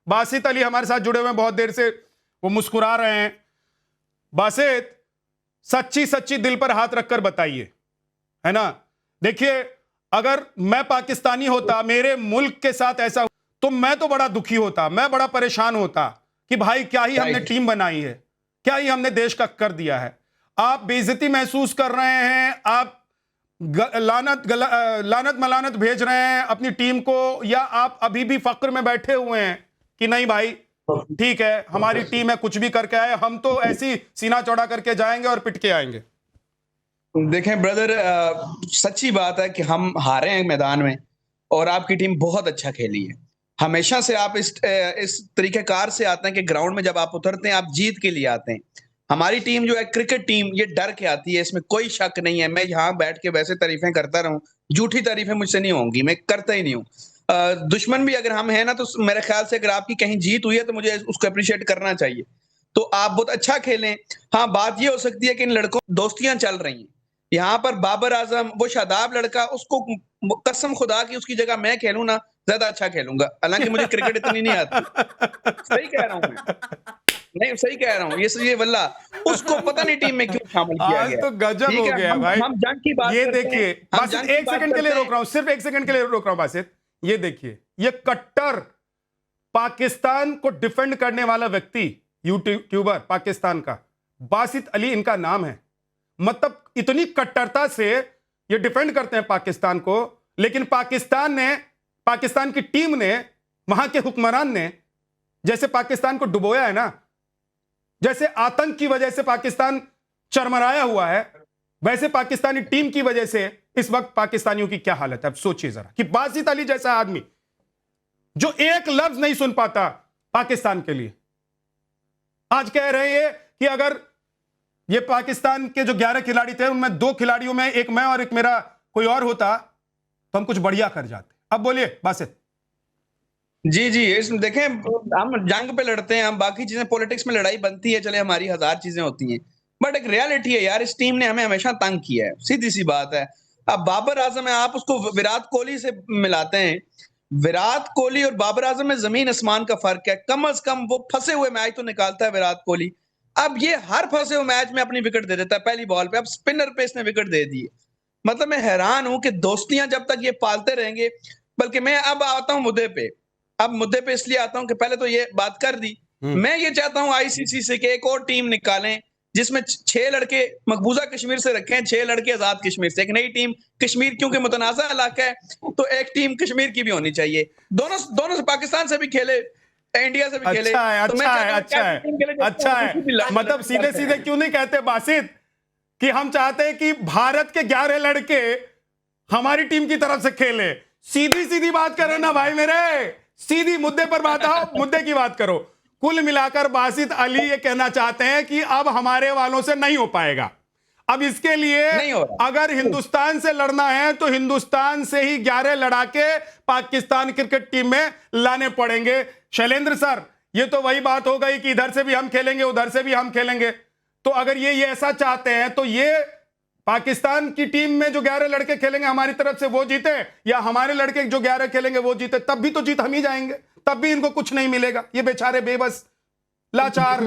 बासित अली हमारे साथ जुड़े हुए हैं बहुत देर से, वो मुस्कुरा रहे हैं। बासित, सच्ची सच्ची दिल पर हाथ रखकर बताइए, है ना, देखिए अगर मैं पाकिस्तानी होता, मेरे मुल्क के साथ ऐसा, तो मैं तो बड़ा दुखी होता, मैं बड़ा परेशान होता कि भाई क्या ही हमने टीम बनाई है, क्या ही हमने देश का कर दिया है। आप बेइज्जती महसूस कर रहे हैं, आप लानत मलानत भेज रहे हैं अपनी टीम को, या आप अभी भी फक्र में बैठे हुए हैं कि नहीं भाई ठीक है हमारी टीम है, कुछ भी करके आए, हम तो ऐसी सीना चौड़ा करके जाएंगे और पिट के आएंगे? देखें ब्रदर, सच्ची बात है कि हम हारे हैं मैदान में और आपकी टीम बहुत अच्छा खेली है। हमेशा से आप इस तरीकेकार से आते हैं कि ग्राउंड में जब आप उतरते हैं आप जीत के लिए आते हैं। हमारी टीम जो है क्रिकेट टीम, ये डर के आती है, इसमें कोई शक नहीं है। मैं यहाँ बैठ के वैसे तारीफें करता रहूं, झूठी तारीफें मुझसे नहीं होंगी, मैं करता ही नहीं हूँ। दुश्मन भी अगर हम हैं ना, तो मेरे ख्याल से अगर आपकी कहीं जीत हुई है तो मुझे उसको अप्रिशिएट करना चाहिए। तो आप बहुत अच्छा खेलें। हाँ, बात ये हो सकती है कि इन लड़कों दोस्तियां चल रही हैं। यहाँ पर बाबर आजम, वो शादाब लड़का, उसको कसम खुदा की उसकी जगह मैं खेलूं ना, ज्यादा अच्छा खेलूंगा। हालांकि मुझे क्रिकेट इतनी नहीं आती। सही कह रहा हूं मैं, नहीं सही कह रहा हूं, ये वल्ला उसको पता नहीं टीम में क्यों शामिल किया आज गया। तो गजब ठीक हो है, गया भाई। हम जंग की बात ये करते हैं, देखिए हम बासित, जंग की एक बात सेकंड के लिए करते रोक रहा हूं, सिर्फ एक सेकंड के लिए रोक रहा हूं बासित। ये देखिए, ये कट्टर पाकिस्तान को डिफेंड करने वाला व्यक्ति, यूट्यूबर पाकिस्तान का, बासित अली इनका नाम है। मतलब इतनी कट्टरता से ये डिफेंड करते हैं पाकिस्तान को, लेकिन पाकिस्तान की टीम ने, वहां के हुक्मरान ने जैसे पाकिस्तान को डुबोया है ना, जैसे आतंक की वजह से पाकिस्तान चरमराया हुआ है, वैसे पाकिस्तानी टीम की वजह से इस वक्त पाकिस्तानियों की क्या हालत है। अब सोचिए जरा कि बासित अली जैसा आदमी जो एक लफ्ज नहीं सुन पाता पाकिस्तान के लिए, आज कह रहे हैं कि अगर ये पाकिस्तान के जो 11 खिलाड़ी थे उनमें 2 खिलाड़ियों में एक मैं और एक मेरा कोई और होता तो हम कुछ बढ़िया कर जाते। अब बोलिए बासित। जी जी, इसमें देखें, हम जंग पे लड़ते हैं, हम बाकी चीजें पॉलिटिक्स में लड़ाई बनती है, चले हमारी हजार चीजें होती हैं, बट एक रियलिटी है यार, इस टीम ने हमें हमेशा तंग किया है, सीधी सी बात है। अब बाबर आजम है, आप उसको विराट कोहली से मिलाते हैं। विराट कोहली और बाबर आजम में जमीन आसमान का फर्क है। कम से कम वो फंसे हुए मैच तो निकालता है विराट कोहली। अब ये हर फंसे हुए मैच में अपनी विकेट दे देता है पहली बॉल पे। अब स्पिनर पे इसने विकेट दे दी है। मतलब मैं हैरान हूं कि दोस्तियां जब तक ये पालते रहेंगे। बल्कि मैं अब आता हूं मुद्दे पे, अब मुद्दे पे इसलिए आता हूं कि पहले तो ये बात कर दी। मैं ये चाहता हूं आईसीसी से कि एक और टीम निकालें जिसमें 6 लड़के मकबूजा कश्मीर से रखें, 6 लड़के आजाद कश्मीर से, एक नई टीम। कश्मीर क्योंकि मुतनाज़ा इलाका है, तो एक टीम कश्मीर की भी होनी चाहिए। दोनों दोनों से, पाकिस्तान से भी खेले, इंडिया से भी खेले। अच्छा है, तो मैं अच्छा है, चाहता हूं अच्छा टीम के है, लिए अच्छा है। मतलब सीधे सीधे क्यों नहीं कहते बासित कि हम चाहते हैं कि भारत के 11 लड़के हमारी टीम की तरफ से खेले? सीधी सीधी बात करो ना भाई मेरे, सीधी मुद्दे पर बात आओ, मुद्दे की बात करो। कुल मिलाकर बासित अली ये कहना चाहते हैं कि अब हमारे वालों से नहीं हो पाएगा। अब इसके लिए अगर हिंदुस्तान से लड़ना है तो हिंदुस्तान से ही 11 लड़ाके पाकिस्तान क्रिकेट टीम में लाने पड़ेंगे। शैलेंद्र सर, ये तो वही बात हो गई कि इधर से भी हम खेलेंगे उधर से भी हम खेलेंगे। तो अगर ये ऐसा चाहते हैं तो ये पाकिस्तान की टीम में जो 11 लड़के खेलेंगे हमारी तरफ से वो जीते, या हमारे लड़के जो 11 खेलेंगे वो जीते, तब भी तो जीत हम ही जाएंगे, तब भी इनको कुछ नहीं मिलेगा। ये बेचारे बेबस लाचार।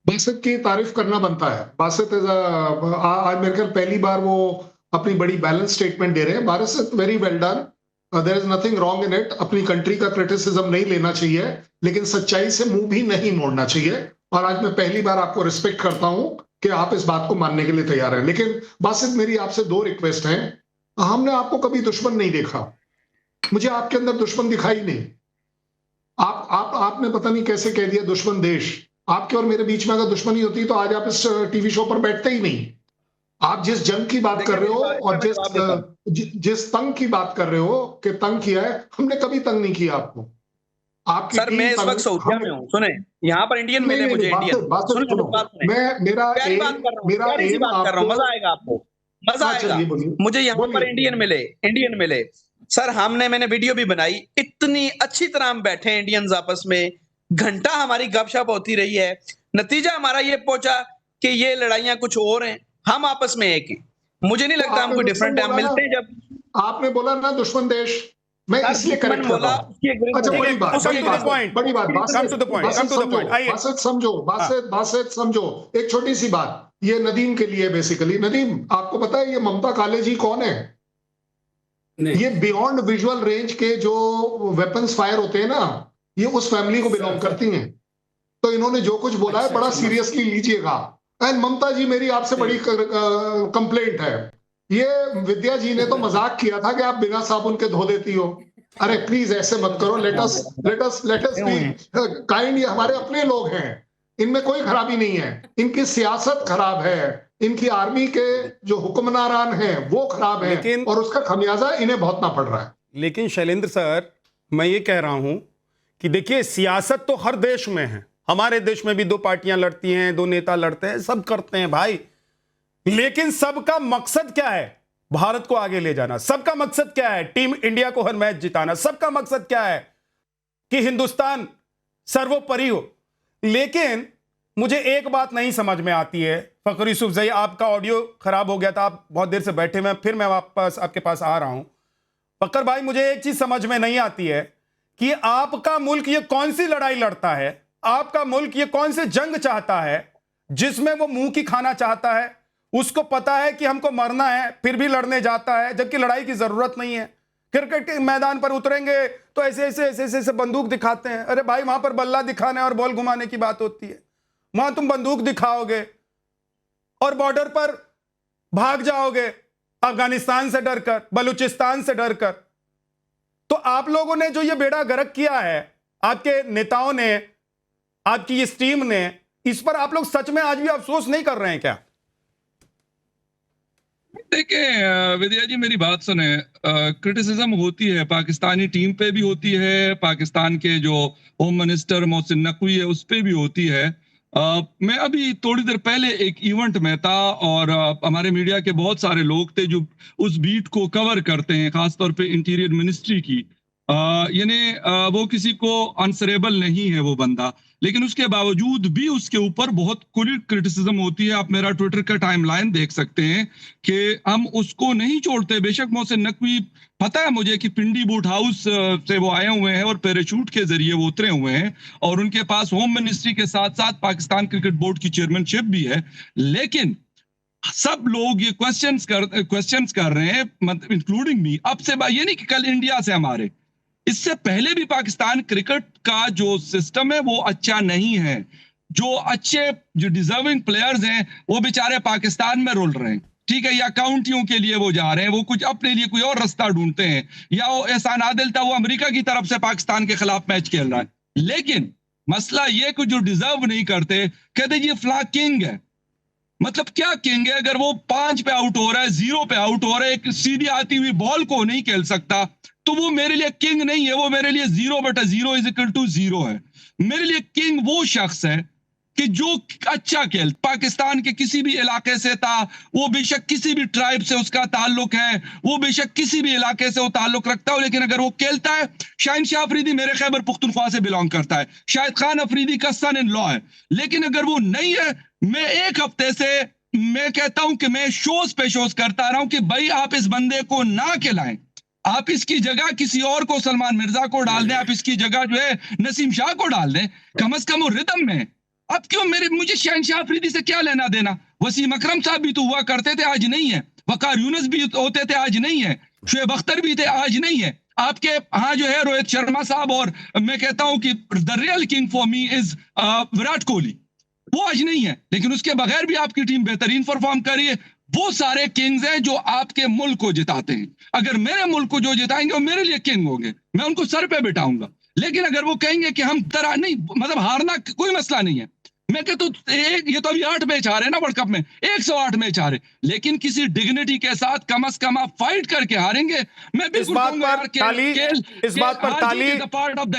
बासित की तारीफ करना बनता है। बासित आज मेरे ख्याल पहली बार वो अपनी बड़ी बैलेंस स्टेटमेंट दे रहे हैं। Basit very well done, there is nothing wrong in it. अपनी कंट्री का क्रिटिसिज्म नहीं लेना चाहिए, लेकिन सच्चाई से मुंह भी नहीं मोड़ना चाहिए। और आज मैं पहली बार आपको रिस्पेक्ट करता हूं कि आप इस बात को मानने के लिए तैयार हैं। लेकिन बासित, मेरी आपसे 2 रिक्वेस्ट हैं। हमने आपको कभी दुश्मन नहीं देखा, मुझे आपके अंदर दुश्मन दिखाई नहीं। आपने पता नहीं कैसे कह दिया दुश्मन देश। आपके और मेरे बीच में अगर दुश्मनी होती तो आज आप इस टीवी शो पर बैठते ही नहीं। आप जिस जंग की बात कर रहे हो और जिस तंग की बात कर रहे हो कि तंग किया है, हमने कभी तंग नहीं किया आपको। आपकी सर, मैं इस वक्त सऊदिया में हूं, सुने, यहाँ पर इंडियन मिले मुझे, इंडियन। मजा आएगा आपको, मजा आएगा। मुझे यहाँ पर इंडियन मिले सर। मैंने वीडियो भी बनाई, इतनी अच्छी तरह हम बैठे इंडियंस आपस में, घंटा हमारी गपशप होती रही है। नतीजा हमारा ये पहुंचा कि ये लड़ाइयां कुछ और हैं, हम आपस में एक हैं। मुझे नहीं लगता हम कोई डिफरेंट है, हम मिलते हैं जब। आपने बोला ना दुश्मन देश, मैं इसलिए करेक्ट कर रहा हूँ। अच्छा, बड़ी बात, बड़ी बात, बासित समझो, बासित समझो, एक छोटी सी बात, ये नदीम के लिए बेसिकली। नदीम, आपको पता है ये ममता कालेजी कौन है? ये बियॉन्ड विजुअल रेंज के जो वेपन्स फायर होते हैं ना, ये उस फैमिली को बिलोंग करती हैं। तो इन्होंने जो कुछ बोला है बड़ा सीरियसली लीजिएगा। एंड ममता जी, मेरी आपसे बड़ी कंप्लेंट है, ये विद्या जी ने तो मजाक किया था कि आप बिना साबुन के धो देती हो। अरे प्लीज ऐसे मत करो, लेट अस बी काइंड। ये हमारे अपने लोग हैं, इनमें कोई खराबी नहीं है। इनकी सियासत खराब है, इनकी आर्मी के जो हुक्मरान हैं वो खराब है, और उसका खमियाजा इन्हें भुगतना पड़ रहा है। लेकिन शैलेंद्र सर, मैं ये कह रहा हूं कि देखिए, सियासत तो हर देश में है। हमारे देश में भी दो पार्टियां लड़ती हैं, दो नेता लड़ते हैं, सब करते हैं भाई। लेकिन सबका मकसद क्या है? भारत को आगे ले जाना। सबका मकसद क्या है? टीम इंडिया को हर मैच जिताना। सबका मकसद क्या है? कि हिंदुस्तान सर्वोपरि हो। लेकिन मुझे एक बात नहीं समझ में आती है, फखर यूसुफजई, आपका ऑडियो खराब हो गया था, आप बहुत देर से बैठे हुए, फिर मैं वापस आपके पास आ रहा हूं। फखर भाई, मुझे एक चीज समझ में नहीं आती है कि आपका मुल्क ये कौन सी लड़ाई लड़ता है, आपका मुल्क ये कौन से जंग चाहता है जिसमें वो मुंह की खाना चाहता है। उसको पता है कि हमको मरना है, फिर भी लड़ने जाता है, जबकि लड़ाई की जरूरत नहीं है। क्रिकेट के मैदान पर उतरेंगे तो ऐसे बंदूक दिखाते हैं। अरे भाई, वहां पर बल्ला दिखाने और बॉल घुमाने की बात होती है, वहां तुम बंदूक दिखाओगे और बॉर्डर पर भाग जाओगे अफगानिस्तान से डरकर, बलूचिस्तान से डरकर। तो आप लोगों ने जो ये बेड़ा गर्क किया है, आपके नेताओं ने, आपकी इस टीम ने, इस पर आप लोग सच में आज भी अफसोस नहीं कर रहे हैं क्या? देखिए विद्या जी, मेरी बात सुने। क्रिटिसिज्म होती है, पाकिस्तानी टीम पे भी होती है, पाकिस्तान के जो होम मिनिस्टर मोहसिन नकवी है उस पे भी होती है। मैं अभी थोड़ी देर पहले एक इवेंट में था और हमारे मीडिया के बहुत सारे लोग थे जो उस बीट को कवर करते हैं, खासतौर पे इंटीरियर मिनिस्ट्री की। यानी वो किसी को आंसरेबल नहीं है वो बंदा, लेकिन उसके बावजूद भी उसके ऊपर बहुत खुली क्रिटिसिज्म होती है। आप मेरा ट्विटर का टाइमलाइन देख सकते हैं कि हम उसको नहीं छोड़ते। बेशक मोहसिन नकवी, पता है मुझे कि पिंडी बूट हाउस से वो आए हुए हैं और पैराशूट के जरिए वो उतरे हुए हैं, और उनके पास होम मिनिस्ट्री के साथ साथ पाकिस्तान क्रिकेट बोर्ड की चेयरमैनशिप भी है। लेकिन सब लोग ये क्वेश्चंस कर रहे हैं, इंक्लूडिंग मी। अब से ये नहीं कि कल इंडिया से हमारे, इससे पहले भी पाकिस्तान क्रिकेट का जो सिस्टम है वो अच्छा नहीं है। जो अच्छे, जो डिजर्विंग प्लेयर्स हैं वो बेचारे पाकिस्तान में रोल रहे हैं, ठीक है, या काउंटियों के लिए वो जा रहे हैं, वो कुछ अपने लिए कोई और रास्ता ढूंढते हैं, या वो एहसान आदिल था, वो अमेरिका की तरफ से पाकिस्तान के खिलाफ मैच खेल रहा है। लेकिन मसला ये कि जो डिजर्व नहीं करते, कहते ये फ्ला किंग है। मतलब क्या किंग है? अगर वो 5 पे आउट हो रहा है, 0 पे आउट हो रहा है, एक सीधी आती हुई बॉल को नहीं खेल सकता, तो वो मेरे लिए किंग नहीं है। वो मेरे लिए 0/0 है। मेरे लिए किंग वो शख्स है कि जो अच्छा खेल, पाकिस्तान के किसी भी इलाके से था, वो बेशक किसी भी ट्राइब से उसका ताल्लुक है, वो बेशक किसी भी इलाके से वो ताल्लुक रखता हो, लेकिन अगर वो खेलता है, शाहिन शाह अफरीदी मेरे खैबर पुख्तनख्वा से बिलोंग करता है, शाहिद खान अफरीदी का सन इन लॉ है, लेकिन अगर वो नहीं है, मैं एक हफ्ते से मैं कहता हूं कि मैं शोज पे शोज करता रहा हूं कि भाई आप इस बंदे को ना खिलाएं, आप इसकी जगह किसी और को, सलमान मिर्जा को डाल दें, आप इसकी जगह जो है नसीम शाह को डाल दें, कम से कम वो रिदम में। अब क्यों मुझे शहनशाह अफरीदी से क्या लेना देना? वसीम अकरम साहब भी तो हुआ करते थे, आज नहीं है। वकार यूनुस भी होते थे, आज नहीं है। शुएब अख्तर भी थे, आज नहीं है। आपके यहाँ जो है रोहित शर्मा साहब, और मैं कहता हूं कि the real king for me is Virat Kohli, वो आज नहीं है, लेकिन उसके बगैर भी आपकी टीम बेहतरीन परफॉर्म कर रही है। वो सारे किंग्स हैं जो आपके मुल्क को जिताते हैं। अगर मेरे मुल्क को जो जिताएंगे वो मेरे लिए किंग होंगे, मैं उनको सर पे बिठाऊंगा। लेकिन अगर वो कहेंगे कि हम तरह नहीं, मतलब हारना कोई मसला नहीं है, मैं कहता हूं ये तो अभी 8 मैच आ रहे हैं ना वर्ल्ड कप में, 108 मैच आ रहे, लेकिन किसी डिग्निटी के साथ कम से कम आप फाइट करके हारेंगे। मैं इस बात पर ताली,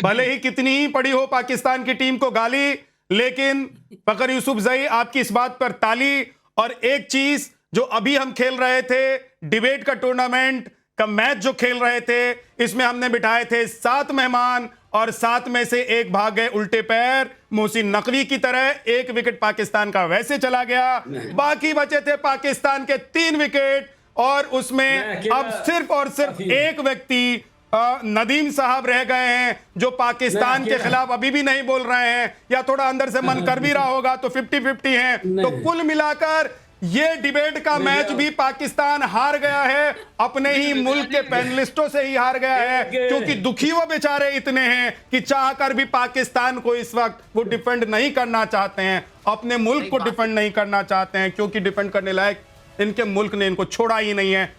भले ही कितनी ही पड़ी हो पाकिस्तान की टीम को गाली, लेकिन फखर यूसुफजई आपकी इस बात पर ताली। और एक चीज जो अभी हम खेल रहे थे, डिबेट का टूर्नामेंट का मैच जो खेल रहे थे, इसमें हमने बिठाए थे 7 मेहमान और 7 में से एक भाग गए उल्टे पैर, मोहसिन नकवी की तरह। 1 विकेट पाकिस्तान का वैसे चला गया, बाकी बचे थे पाकिस्तान के 3 विकेट, और उसमें अब सिर्फ और सिर्फ एक व्यक्ति नदीम साहब रह गए हैं जो पाकिस्तान के खिलाफ अभी भी नहीं बोल रहे हैं, या थोड़ा अंदर से मन कर भी रहा होगा, तो 50-50 हैं। तो कुल मिलाकर ये डिबेट का मैच भी पाकिस्तान हार गया है, अपने ही मुल्क के पैनलिस्टों से ही हार गया है, क्योंकि दुखी वो बेचारे इतने हैं कि चाहकर भी पाकिस्तान को इस वक्त वो डिफेंड नहीं करना चाहते हैं, अपने मुल्क को डिफेंड नहीं करना चाहते हैं, क्योंकि डिफेंड करने लायक इनके मुल्क ने इनको छोड़ा ही नहीं है।